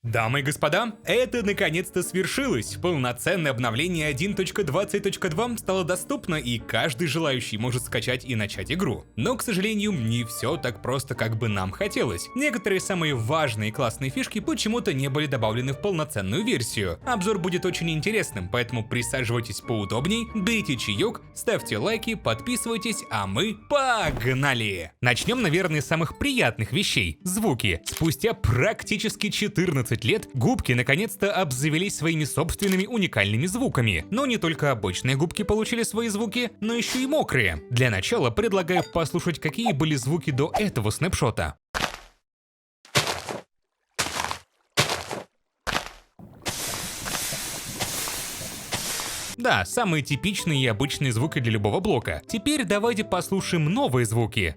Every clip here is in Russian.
Дамы и господа, это наконец-то свершилось. Полноценное обновление 1.20.2 стало доступно, и каждый желающий может скачать и начать игру. Но, к сожалению, не все так просто, как бы нам хотелось. Некоторые самые важные и классные фишки почему-то не были добавлены в полноценную версию. Обзор будет очень интересным, поэтому присаживайтесь поудобней, берите чаек, ставьте лайки, подписывайтесь, а мы погнали! Начнем, наверное, с самых приятных вещей – звуки. Спустя практически 14 лет губки наконец-то обзавелись своими собственными уникальными звуками. Но не только обычные губки получили свои звуки, но еще и мокрые. Для начала предлагаю послушать, какие были звуки до этого снапшота. Да, самые типичные и обычные звуки для любого блока. Теперь давайте послушаем новые звуки.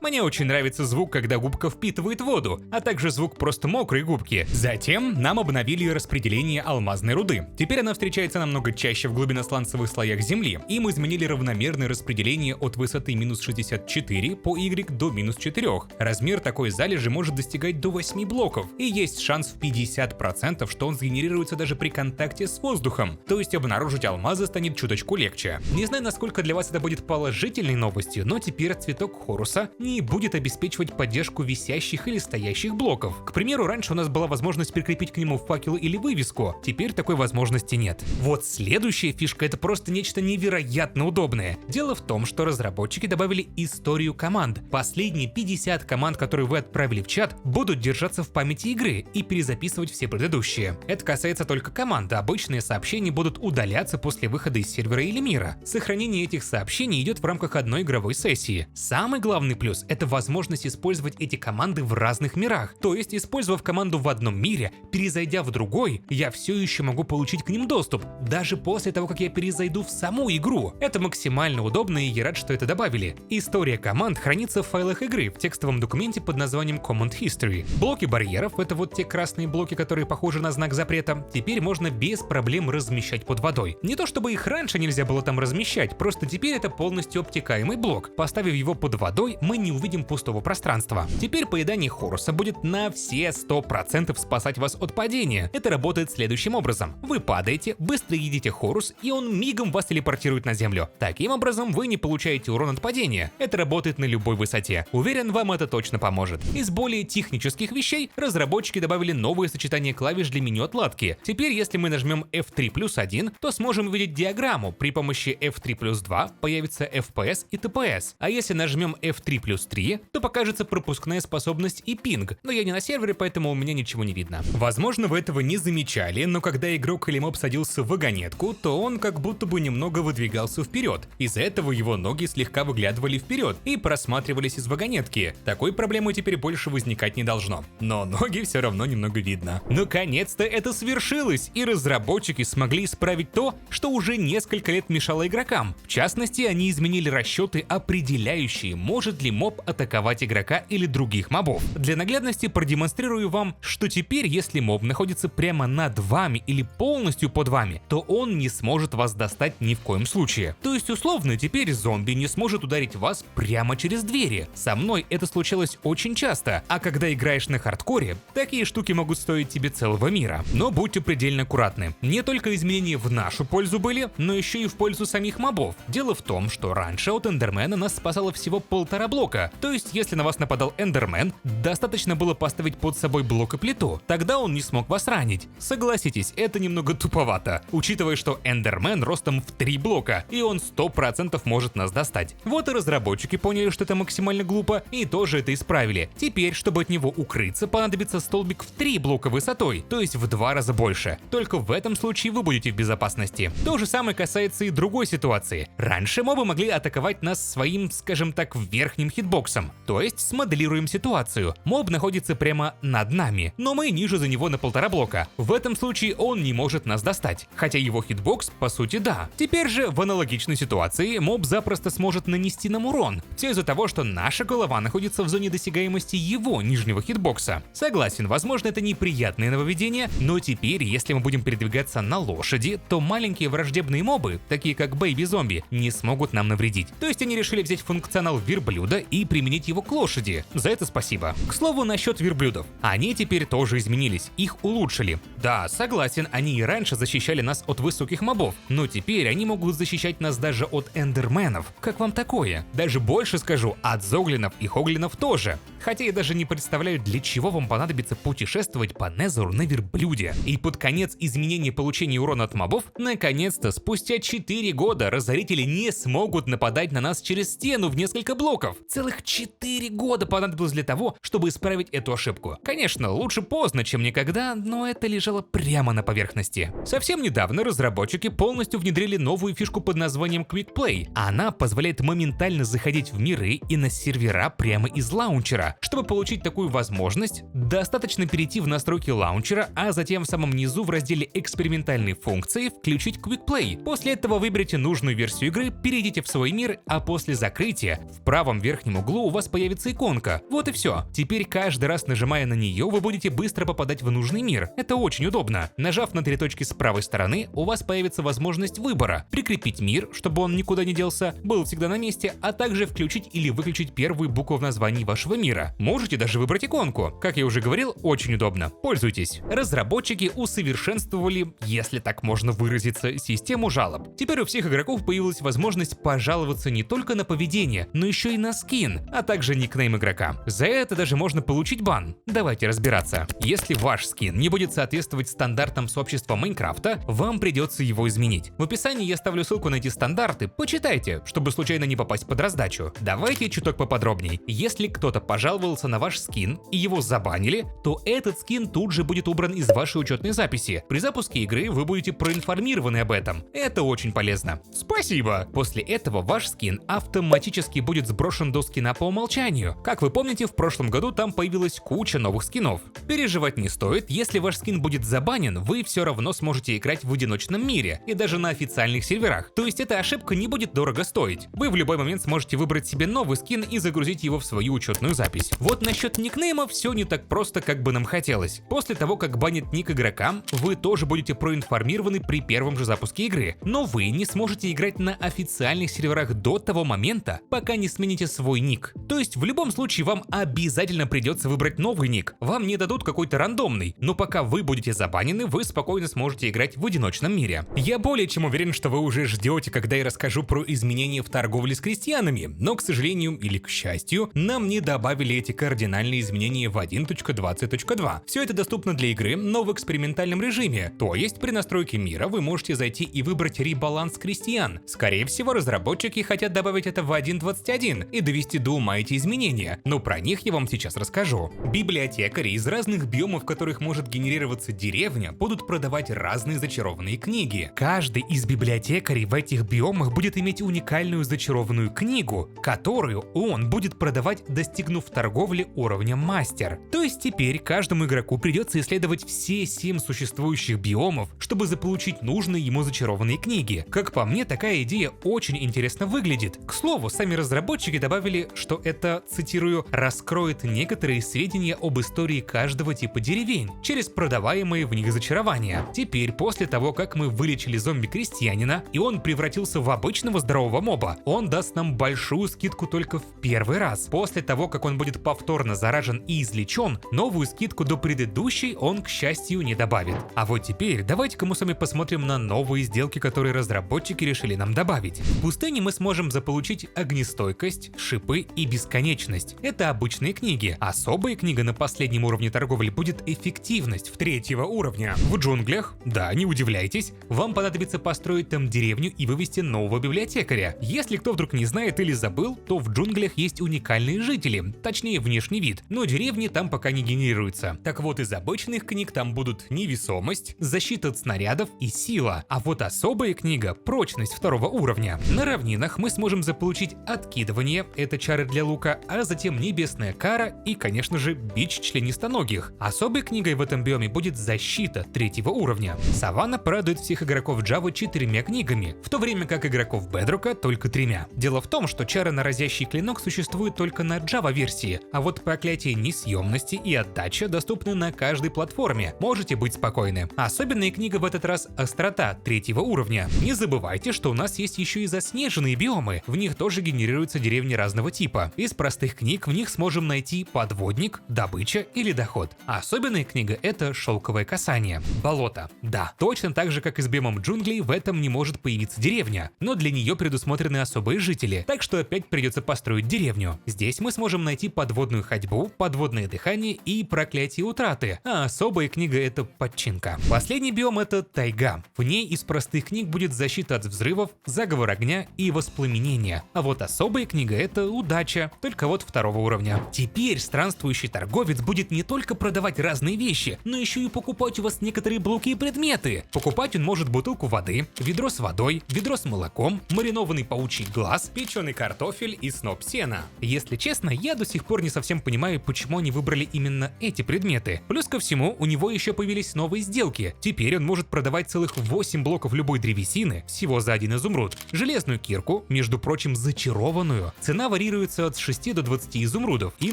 Мне очень нравится звук, когда губка впитывает воду, а также звук просто мокрой губки. Затем нам обновили распределение алмазной руды. Теперь она встречается намного чаще в глубиносланцевых слоях Земли. Им изменили равномерное распределение от высоты минус 64 по Y до минус 4. Размер такой залежи может достигать до 8 блоков, и есть шанс в 50%, что он сгенерируется даже при контакте с воздухом. То есть обнаружить алмазы станет чуточку легче. Не знаю, насколько для вас это будет положительной новостью, но теперь цветок Хоруса не будет обеспечивать поддержку висящих или стоящих блоков. К примеру, раньше у нас была возможность прикрепить к нему факел или вывеску, теперь такой возможности нет. Вот следующая фишка — это просто нечто невероятно удобное. Дело в том, что разработчики добавили историю команд. Последние 50 команд, которые вы отправили в чат, будут держаться в памяти игры и перезаписывать все предыдущие. Это касается только команд, а обычные сообщения будут удаляться после выхода из сервера или мира. Сохранение этих сообщений идет в рамках одной игровой сессии. Самый главный плюс — это возможность использовать эти команды в разных мирах. То есть, использовав команду в одном мире, перезайдя в другой, я все еще могу получить к ним доступ, даже после того, как я перезайду в саму игру. Это максимально удобно, и я рад, что это добавили. История команд хранится в файлах игры в текстовом документе под названием Command History. Блоки барьеров — это вот те красные блоки, которые похожи на знак запрета, теперь можно без проблем размещать под водой. Не то чтобы их раньше нельзя было там размещать, просто теперь это полностью обтекаемый блок. Поставив его под водой, мы не увидим пустого пространства. Теперь поедание Хоруса будет на все 100% спасать вас от падения. Это работает следующим образом. Вы падаете, быстро едите Хорус, и он мигом вас телепортирует на землю. Таким образом, вы не получаете урон от падения. Это работает на любой высоте. Уверен, вам это точно поможет. Из более технических вещей разработчики добавили новое сочетание клавиш для меню отладки. Теперь, если мы нажмем F3+1, то сможем увидеть диаграмму. При помощи F3+2 появится FPS и TPS. А если нажмем F3+3, то покажется пропускная способность и пинг, но я не на сервере, поэтому у меня ничего не видно. Возможно, вы этого не замечали, но когда игрок или моб садился в вагонетку, то он как будто бы немного выдвигался вперед. Из-за этого его ноги слегка выглядывали вперед и просматривались из вагонетки. Такой проблемы теперь больше возникать не должно. Но ноги все равно немного видно. Наконец-то это свершилось, и разработчики смогли исправить то, что уже несколько лет мешало игрокам. В частности, они изменили расчеты, определяющие, может ли моб атаковать игрока или других мобов. Для наглядности продемонстрирую вам, что теперь, если моб находится прямо над вами или полностью под вами, то он не сможет вас достать ни в коем случае. То есть условно, теперь зомби не сможет ударить вас прямо через двери. Со мной это случалось очень часто, а когда играешь на хардкоре, такие штуки могут стоить тебе целого мира. Но будьте предельно аккуратны. Не только изменения в нашу пользу были, но еще и в пользу самих мобов. Дело в том, что раньше от эндермена нас спасало всего 1,5 блока. То есть, если на вас нападал эндермен, достаточно было поставить под собой блок и плиту. Тогда он не смог вас ранить. Согласитесь, это немного туповато, учитывая, что эндермен ростом в 3 блока, и он 100% может нас достать. Вот и разработчики поняли, что это максимально глупо, и тоже это исправили. Теперь, чтобы от него укрыться, понадобится столбик в 3 блока высотой, то есть в 2 раза больше. Только в этом случае вы будете в безопасности. То же самое касается и другой ситуации. Раньше мобы могли атаковать нас своим, скажем так, верхним хитпоинтом, хитбоксом. То есть смоделируем ситуацию. Моб находится прямо над нами, но мы ниже за него на 1,5 блока. В этом случае он не может нас достать, хотя его хитбокс по сути да. Теперь же в аналогичной ситуации моб запросто сможет нанести нам урон. Все из-за того, что наша голова находится в зоне досягаемости его нижнего хитбокса. Согласен, возможно, это неприятное нововведение, но теперь, если мы будем передвигаться на лошади, то маленькие враждебные мобы, такие как бэйби-зомби, не смогут нам навредить. То есть они решили взять функционал верблюда и применить его к лошади. За это спасибо. К слову, насчет верблюдов. Они теперь тоже изменились, их улучшили. Да, согласен, они и раньше защищали нас от высоких мобов, но теперь они могут защищать нас даже от эндерменов. Как вам такое? Даже больше скажу, от зоглинов и хоглинов тоже. Хотя я даже не представляю, для чего вам понадобится путешествовать по Незеру на верблюде. И под конец изменения получения урона от мобов, наконец-то, спустя 4 года разорители не смогут нападать на нас через стену в несколько блоков. Целых 4 года понадобилось для того, чтобы исправить эту ошибку. Конечно, лучше поздно, чем никогда, но это лежало прямо на поверхности. Совсем недавно разработчики полностью внедрили новую фишку под названием Quick Play. Она позволяет моментально заходить в миры и на сервера прямо из лаунчера. Чтобы получить такую возможность, достаточно перейти в настройки лаунчера, а затем в самом низу в разделе «Экспериментальные функции» включить Quick Play. После этого выберите нужную версию игры, перейдите в свой мир, а после закрытия в правом верхнем углу у вас появится иконка. Вот и все. Теперь каждый раз, нажимая на нее, вы будете быстро попадать в нужный мир. Это очень удобно. Нажав на 3 точки с правой стороны, у вас появится возможность выбора: прикрепить мир, чтобы он никуда не делся, был всегда на месте, а также включить или выключить первую букву в названии вашего мира. Можете даже выбрать иконку. Как я уже говорил, очень удобно. Пользуйтесь. Разработчики усовершенствовали, если так можно выразиться, систему жалоб. Теперь у всех игроков появилась возможность пожаловаться не только на поведение, но еще и на скин, а также никнейм игрока. За это даже можно получить бан. Давайте разбираться. Если ваш скин не будет соответствовать стандартам сообщества Майнкрафта, вам придется его изменить. В описании я ставлю ссылку на эти стандарты, почитайте, чтобы случайно не попасть под раздачу. Давайте чуток поподробней. Если кто-то пожаловался на ваш скин и его забанили, то этот скин тут же будет убран из вашей учетной записи. При запуске игры вы будете проинформированы об этом. Это очень полезно. Спасибо! После этого ваш скин автоматически будет сброшен до скина по умолчанию. Как вы помните, в прошлом году там появилась куча новых скинов. Переживать не стоит, если ваш скин будет забанен, вы все равно сможете играть в одиночном мире и даже на официальных серверах. То есть эта ошибка не будет дорого стоить. Вы в любой момент сможете выбрать себе новый скин и загрузить его в свою учетную запись. Вот насчет никнейма все не так просто, как бы нам хотелось. После того, как банят ник игрокам, вы тоже будете проинформированы при первом же запуске игры. Но вы не сможете играть на официальных серверах до того момента, пока не смените свой ник. То есть в любом случае вам обязательно придется выбрать новый ник. Вам не дадут какой-то рандомный, но пока вы будете забанены, вы спокойно сможете играть в одиночном мире. Я более чем уверен, что вы уже ждете, когда я расскажу про изменения в торговле с крестьянами, но, к сожалению или к счастью, нам не добавили эти кардинальные изменения в 1.20.2. Все это доступно для игры, но в экспериментальном режиме, то есть при настройке мира вы можете зайти и выбрать ребаланс крестьян. Скорее всего, разработчики хотят добавить это в 1.21 и довести до ума эти изменения, но про них я вам сейчас расскажу. Библиотекари из разных биомов, в которых может генерироваться деревня, будут продавать разные зачарованные книги. Каждый из библиотекарей в этих биомах будет иметь уникальную зачарованную книгу, которую он будет продавать, достигнув торговли уровня мастер. То есть теперь каждому игроку придется исследовать все 7 существующих биомов, чтобы заполучить нужные ему зачарованные книги. Как по мне, такая идея очень интересно выглядит. К слову, сами разработчики добавили, что это, цитирую, раскроет некоторые сведения об истории каждого типа деревень через продаваемые в них зачарования. Теперь, после того, как мы вылечили зомби-крестьянина, и он превратился в обычного здорового моба, он даст нам большую скидку только в первый раз. После того, как он будет повторно заражен и излечен, новую скидку до предыдущей он, к счастью, не добавит. А вот теперь давайте-ка мы с вами посмотрим на новые сделки, которые разработчики решили нам добавить. В пустыне мы сможем заполучить огнестойкость, шипы и бесконечность. Это обычные книги. Особая книга на последнем уровне торговли будет эффективность в 3-го уровня. В джунглях, да, не удивляйтесь, вам понадобится построить там деревню и вывести нового библиотекаря. Если кто вдруг не знает или забыл, то в джунглях есть уникальные жители, точнее внешний вид, но деревни там пока не генерируются. Так вот, из обычных книг там будут невесомость, защита от снарядов и сила. А вот особая книга — прочность 2-го уровня. На равнинах мы сможем заполучить откидывание, это это чары для лука, а затем небесная кара и, конечно же, бич членистоногих. Особой книгой в этом биоме будет защита 3-го уровня. Саванна порадует всех игроков Java 4 книгами, в то время как игроков Bedrock только 3. Дело в том, что чары на разящий клинок существуют только на Java версии, а вот проклятие несъемности и отдача доступны на каждой платформе, можете быть спокойны. Особенная книга в этот раз острота 3-го уровня. Не забывайте, что у нас есть еще и заснеженные биомы, в них тоже генерируются деревни разного типа. Из простых книг в них сможем найти подводник, добыча или доход. А особенная книга — это шелковое касание. Болото. Да, точно так же, как и с биомом джунглей, в этом не может появиться деревня, но для нее предусмотрены особые жители, так что опять придется построить деревню. Здесь мы сможем найти подводную ходьбу, подводное дыхание и проклятие утраты, а особая книга — это подчинка. Последний биом — это тайга. В ней из простых книг будет защита от взрывов, заговор огня и воспламенения. А вот особая книга — это удача, только вот 2-го уровня. Теперь странствующий торговец будет не только продавать разные вещи, но еще и покупать у вас некоторые блоки и предметы. Покупать он может бутылку воды, ведро с водой, ведро с молоком, маринованный паучий глаз, печеный картофель и сноп сена. Если честно, я до сих пор не совсем понимаю, почему они выбрали именно эти предметы. Плюс ко всему, у него еще появились новые сделки. Теперь он может продавать целых 8 блоков любой древесины, всего за 1 изумруд. Железную кирку, между прочим, зачарованную. Цена варьируется от 6 до 20 изумрудов. И,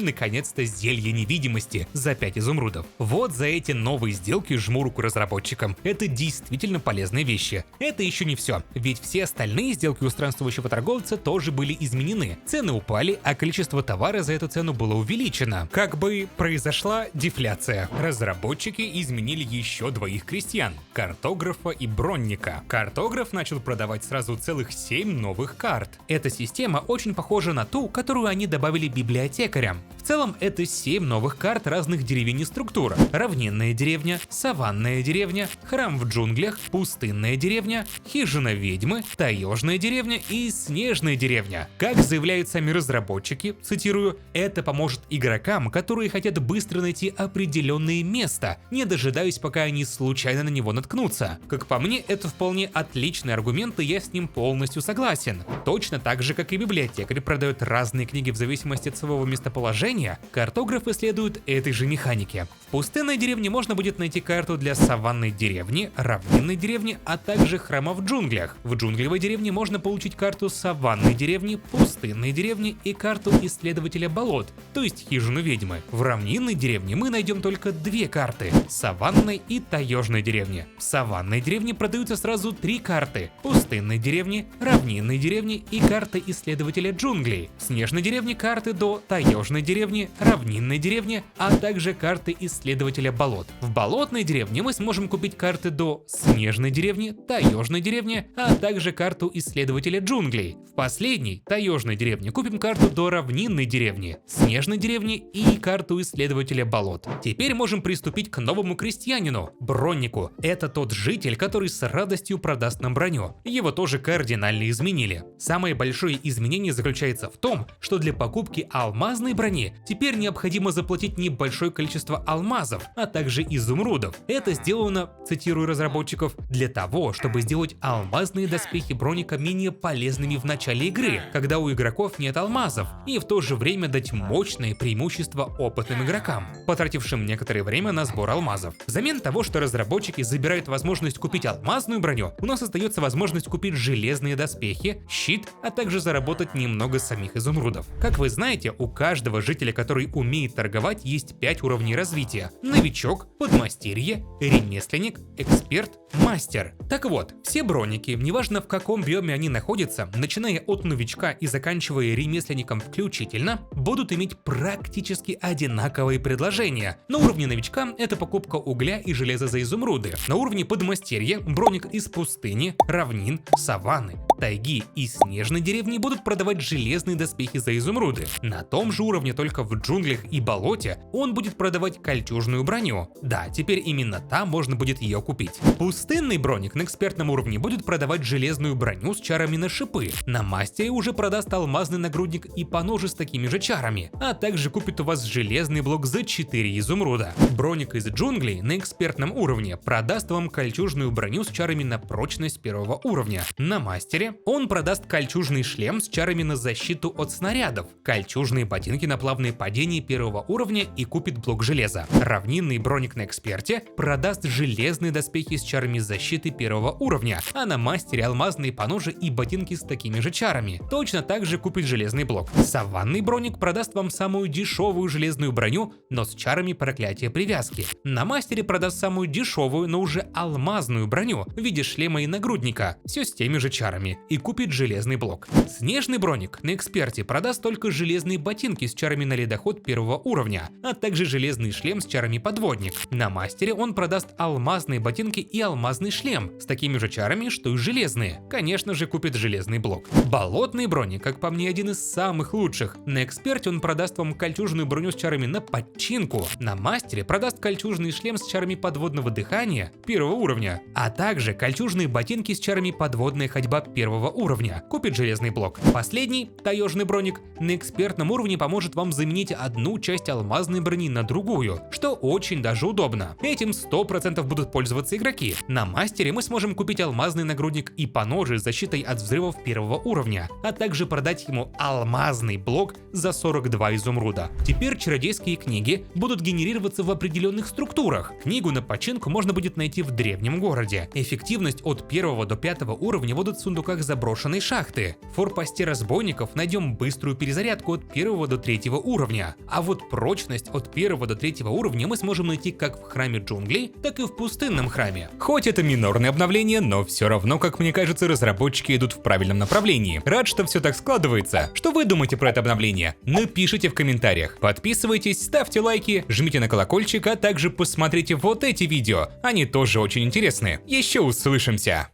наконец-то, зелье невидимости за 5 изумрудов. Вот за эти новые сделки жму руку разработчикам. Это действительно полезные вещи. Это еще не все, ведь все остальные сделки у странствующего торговца тоже были изменены. Цены упали, а количество товара за эту цену было увеличено. Как бы произошла дефляция. Разработчики изменили еще 2 крестьян — картографа и бронника. Картограф начал продавать сразу целых 7 новых карт. Эта система очень похожа на ту, которую они добавили библиотекарям. В целом это 7 новых карт разных деревень и структур. Равнинная деревня, саванная деревня, храм в джунглях, пустынная деревня, хижина ведьмы, таежная деревня и снежная деревня. Как заявляют сами разработчики, цитирую, это поможет игрокам, которые хотят быстро найти определенное место, не дожидаясь, пока они случайно на него наткнутся. Как по мне, это вполне отличный аргумент, и я с ним полностью согласен. Точно так же, как и библиотекарь продает разные книги в зависимости от своего местоположения, картограф исследует этой же механики. В пустынной деревне можно будет найти карту для саванной деревни, равнинной деревни, а также храма в джунглях. В джунглевой деревне можно получить карту саванной деревни, пустынной деревни и карту исследователя болот, то есть хижину ведьмы. В равнинной деревне мы найдем только 2 карты — саванной и таежной деревни. В саванной деревне продаются сразу 3 карты — пустынной деревни, равнинной деревни и карты исследователя джунглей. В снежной деревне карты до таежной деревни, равнинной деревни, а также карты исследователя болот. В болотной деревне мы сможем купить карты до снежной деревни, таежной деревни, а также карту исследователя джунглей. В последней, таежной деревне, купим карту до равнинной деревни, снежной деревни и карту исследователя болот. Теперь можем приступить к новому крестьянину — броннику. Это тот житель, который с радостью продаст нам броню. Его тоже кардинально изменили. Самое большое изменение заключается в том, что для покупки алмазной брони теперь необходимо заплатить небольшое количество алмазов, а также изумрудов. Это сделано, цитирую разработчиков, для того, чтобы сделать алмазные доспехи бронника менее полезными в начале игры, когда у игроков нет алмазов, и в то же время дать мощное преимущество опытным игрокам, потратившим некоторое время на сбор алмазов. Взамен того, что разработчики забирают возможность купить алмазную броню, у нас остается возможность купить железные доспехи, щит, а также заработать немного самих изумрудов. Как вы знаете, у каждого жителя, который умеет торговать, есть 5 уровней развития: новичок, подмастерье, ремесленник, эксперт, мастер. Так вот, все бронники, неважно в каком биоме они находятся, начиная от новичка и заканчивая ремесленником включительно, будут иметь практически одинаковые предложения. На уровне новичка это покупка угля и железа за изумруды. На уровне подмастерья броник из пустыни, равнин, саванны, тайги и снежной деревни будут продавать железные доспехи за изумруды. На том же уровне, только в джунглях и болоте, он будет продавать кольчужную броню. Да, теперь именно там можно будет ее купить. Пустынный броник на экспертном уровне будет продавать железную броню с чарами на шипы. На мастере уже продаст алмазный нагрудник и поножи с такими же чарами, а также купит у вас железный блок за 4 изумруда. Броник из джунглей на экспертном уровне продаст вам кольчужную броню с чарами на прочность 1-го уровня. На мастере мастере он продаст кольчужный шлем с чарами на защиту от снарядов, кольчужные ботинки на плавные падения первого уровня и купит блок железа. Равнинный броник на эксперте продаст железные доспехи с чарами защиты первого уровня, а на мастере алмазные поножи и ботинки с такими же чарами. Точно так же купит железный блок. Саванный броник продаст вам самую дешевую железную броню, но с чарами проклятия привязки. На мастере продаст самую дешевую, но уже алмазную броню в виде шлема и нагрудника, все с теми же чарами, и купит железный блок. Снежный броник на эксперте продаст только железные ботинки с чарами на ледоход первого уровня, а также железный шлем с чарами подводник. На мастере он продаст алмазные ботинки и алмазный шлем с такими же чарами, что и железные. Конечно же, купит железный блок. Болотный броник, как по мне, один из самых лучших. На эксперте он продаст вам кольчужную броню с чарами на подчинку. На мастере продаст кольчужный шлем с чарами подводного дыхания первого уровня, а также кольчужные ботинки с чарами подводная ходьба первого уровня. Купит железный блок. Последний, таежный броник, на экспертном уровне поможет вам заменить одну часть алмазной брони на другую, что очень даже удобно. Этим 100% будут пользоваться игроки. На мастере мы сможем купить алмазный нагрудник и поножи с защитой от взрывов первого уровня, а также продать ему алмазный блок за 42 изумруда. Теперь чародейские книги будут генерироваться в определенных структурах. Книгу на починку можно будет найти в древнем городе. Эффективность от 1 до 5 уровня будут в сундуках заброшенной шахты. В форпосте разбойников найдем быструю перезарядку от 1 до 3 уровня. А вот прочность от 1 до 3 уровня мы сможем найти как в храме джунглей, так и в пустынном храме. Хоть это минорное обновление, но все равно, как мне кажется, разработчики идут в правильном направлении. Рад, что все так складывается. Что вы думаете про это обновление? Напишите в комментариях. Подписывайтесь, ставьте лайки, жмите на колокольчик, а также посмотрите вот эти видео. Они тоже очень интересны. Еще услышимся!